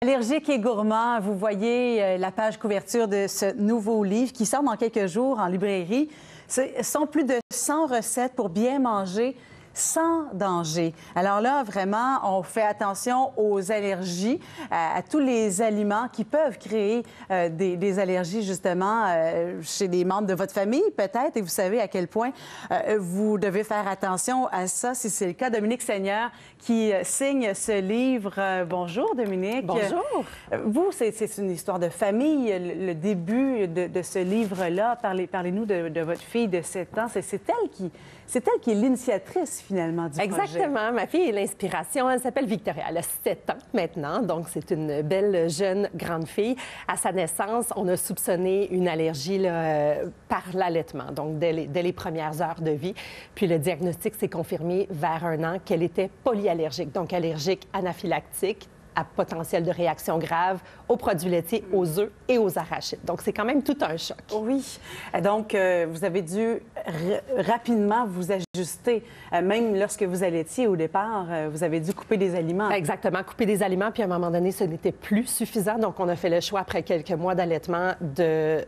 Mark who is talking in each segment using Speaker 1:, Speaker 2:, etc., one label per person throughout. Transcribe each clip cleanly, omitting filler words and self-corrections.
Speaker 1: Allergique et gourmand, vous voyez la page couverture de ce nouveau livre qui sort dans quelques jours en librairie. Ce sont plus de 100 recettes pour bien manger sans danger. Alors là, vraiment, on fait attention aux allergies, à tous les aliments qui peuvent créer des allergies, justement, chez des membres de votre famille, peut-être, et vous savez à quel point vous devez faire attention à ça, si c'est le cas. Dominique Seigneur, qui signe ce livre. Bonjour, Dominique.
Speaker 2: Bonjour.
Speaker 1: Vous, c'est une histoire de famille, le début de ce livre-là. Parlez-nous de votre fille de 7 ans. C'est elle qui est l'initiatrice, finalement, du projet.
Speaker 2: Exactement. Ma fille est l'inspiration. Elle s'appelle Victoria. Elle a 7 ans maintenant, donc c'est une belle, jeune, grande fille. À sa naissance, on a soupçonné une allergie par l'allaitement, donc dès les premières heures de vie. Puis le diagnostic s'est confirmé vers 1 an qu'elle était polyallergique, donc allergique anaphylactique, à potentiel de réaction grave aux produits laitiers, aux œufs et aux arachides. Donc, c'est quand même tout un choc.
Speaker 1: Oui. Donc, vous avez dû rapidement vous ajuster. Même lorsque vous allaitiez au départ, vous avez dû couper des aliments.
Speaker 2: Exactement, couper des aliments. Puis, à un moment donné, ce n'était plus suffisant. Donc, on a fait le choix, après quelques mois d'allaitement, de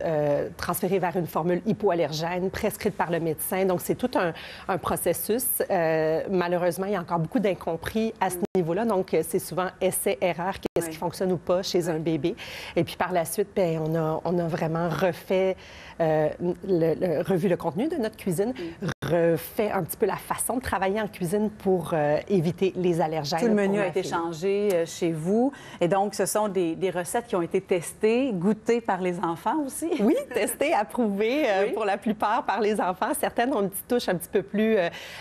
Speaker 2: transférer vers une formule hypoallergène prescrite par le médecin. Donc, c'est tout un processus. Malheureusement, il y a encore beaucoup d'incompris à ce niveau-là. Donc, c'est souvent essai-erreur, qu'est-ce qui fonctionne ou pas chez un bébé. Et puis, par la suite, bien, on a vraiment refait, revu le contenu de notre cuisine, refait un petit peu la façon de travailler en cuisine pour éviter les allergènes.
Speaker 1: Tout le menu a été changé chez vous. Et donc, ce sont des recettes qui ont été testées, goûtées par les enfants aussi?
Speaker 2: Oui, testées, approuvées pour la plupart par les enfants. Certaines ont une petite touche un petit peu plus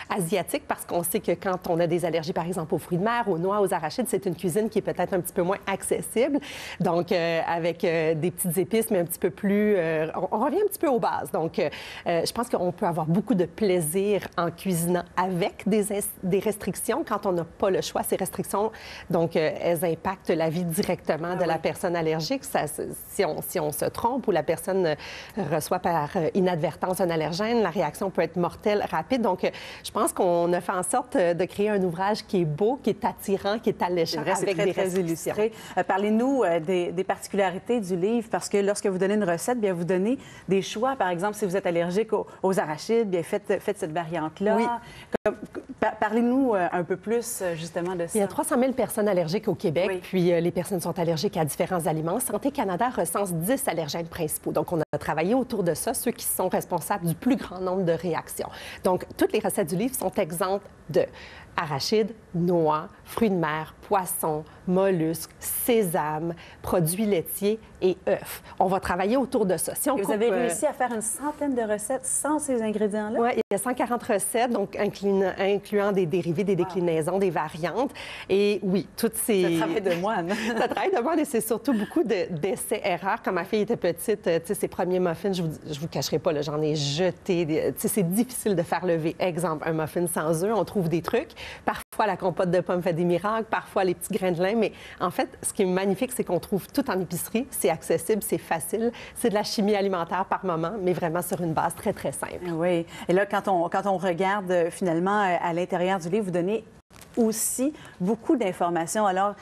Speaker 2: asiatique parce qu'on sait que quand on a des allergies, par exemple, aux fruits de mer, aux noix, aux arachides, c'est une cuisine qui est peut-être un petit peu moins accessible. Donc, avec des petites épices, mais un petit peu plus... on revient un petit peu aux bases. Donc, je pense qu'on peut avoir beaucoup de plaisir en cuisinant avec des restrictions quand on n'a pas le choix. Ces restrictions, donc, elles impactent la vie directement de la personne allergique. Ça, si on se trompe ou la personne reçoit par inadvertance un allergène, la réaction peut être mortelle, rapide. Donc, je pense qu'on a fait en sorte de créer un ouvrage qui est beau, qui est attirant, qui est alléchant, avec des restrictions.
Speaker 1: Parlez-nous des particularités du livre, parce que lorsque vous donnez une recette, bien, vous donnez des choix. Par exemple, si vous êtes allergique aux arachides, bien, faites cette variante-là.
Speaker 2: Oui.
Speaker 1: Parlez-nous un peu plus, justement, de ça.
Speaker 2: Il y a 300 000 personnes allergiques au Québec, puis les personnes sont allergiques à différents aliments. Santé Canada recense 10 allergènes principaux. Donc, on a travaillé autour de ça, ceux qui sont responsables du plus grand nombre de réactions. Donc, toutes les recettes du livre sont exemptes de arachides, noix, fruits de mer, poissons, mollusques, sésame, produits laitiers et œufs. On va travailler autour de ça. Si on
Speaker 1: vous avez réussi à faire une centaine de recettes sans ces ingrédients-là?
Speaker 2: Oui, il y a 140 recettes, donc incluant des dérivés, des déclinaisons, des variantes. Et oui, toutes ces...
Speaker 1: Ça travaille de moine.
Speaker 2: Ça travaille de moine et c'est surtout beaucoup d'essais-erreurs. Quand ma fille était petite, ses premiers muffins, je vous cacherai pas, j'en ai jeté. C'est difficile de faire lever. Exemple, un muffin sans œufs, on trouve des trucs. Parfois, la compote de pommes fait des miracles, parfois les petits grains de lin. Mais en fait, ce qui est magnifique, c'est qu'on trouve tout en épicerie. C'est accessible, c'est facile. C'est de la chimie alimentaire par moment, mais vraiment sur une base très, très simple.
Speaker 1: Oui. Et là, quand on regarde finalement à l'intérieur du livre, vous donnez aussi beaucoup d'informations. Alors,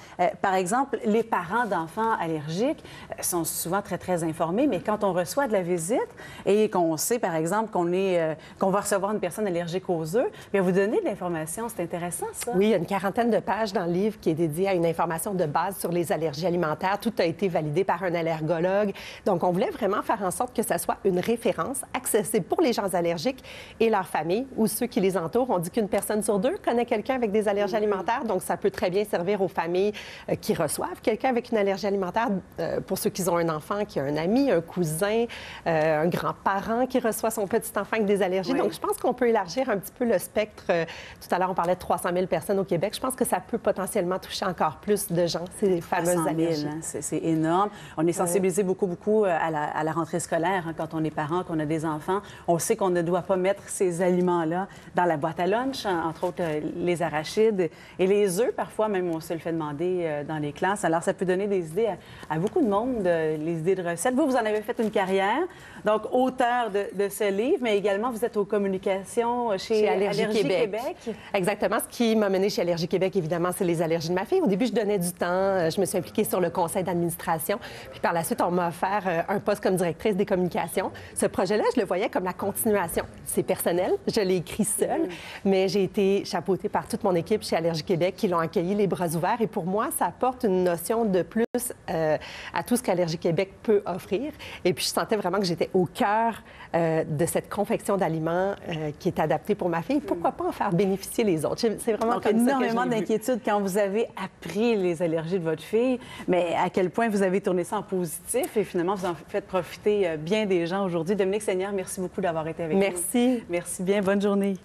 Speaker 1: par exemple, les parents d'enfants allergiques sont souvent très, très informés, mais quand on reçoit de la visite et qu'on sait, par exemple, qu'on va recevoir une personne allergique aux œufs, bien, vous donnez de l'information. C'est intéressant, ça?
Speaker 2: Oui, il y a une quarantaine de pages dans le livre qui est dédiée à une information de base sur les allergies alimentaires. Tout a été validé par un allergologue. Donc, on voulait vraiment faire en sorte que ça soit une référence accessible pour les gens allergiques et leurs familles ou ceux qui les entourent. On dit qu'une personne sur 2 connaît quelqu'un avec des allergies alimentaires, donc ça peut très bien servir aux familles qui reçoivent quelqu'un avec une allergie alimentaire, pour ceux qui ont un enfant qui a un ami, un cousin, un grand-parent qui reçoit son petit enfant avec des allergies. Oui. Donc, je pense qu'on peut élargir un petit peu le spectre. Tout à l'heure, on parlait de 300 000 personnes au Québec. Je pense que ça peut potentiellement toucher encore plus de gens, ces fameuses allergies.
Speaker 1: Hein? C'est énorme. On est sensibilisé beaucoup à la rentrée scolaire, hein, quand on est parent, qu'on a des enfants. On sait qu'on ne doit pas mettre ces aliments-là dans la boîte à lunch, hein, entre autres les arachides. glucides et les œufs, parfois, même on se le fait demander dans les classes. Alors, ça peut donner des idées à beaucoup de monde, les idées de recettes. Vous en avez fait une carrière, donc auteur de ce livre, mais également, vous êtes aux communications chez Allergie Québec.
Speaker 2: Exactement. Ce qui m'a menée chez Allergie Québec, évidemment, c'est les allergies de ma fille. Au début, je donnais du temps. Je me suis impliquée sur le conseil d'administration. Puis par la suite, on m'a offert un poste comme directrice des communications. Ce projet-là, je le voyais comme la continuation. C'est personnel. Je l'ai écrit seule, mais j'ai été chapeautée par toute mon équipe chez Allergie Québec qui l'ont accueilli les bras ouverts. Et pour moi, ça apporte une notion de plus à tout ce qu'Allergie Québec peut offrir. Et puis, je sentais vraiment que j'étais au cœur de cette confection d'aliments qui est adaptée pour ma fille. Pourquoi pas en faire bénéficier les autres? C'est vraiment
Speaker 1: donc,
Speaker 2: comme ça
Speaker 1: énormément d'inquiétude quand vous avez appris les allergies de votre fille, mais à quel point vous avez tourné ça en positif et finalement, vous en faites profiter bien des gens aujourd'hui. Dominique Seigneur, merci beaucoup d'avoir été avec nous.
Speaker 2: Merci.
Speaker 1: Merci bien. Bonne journée.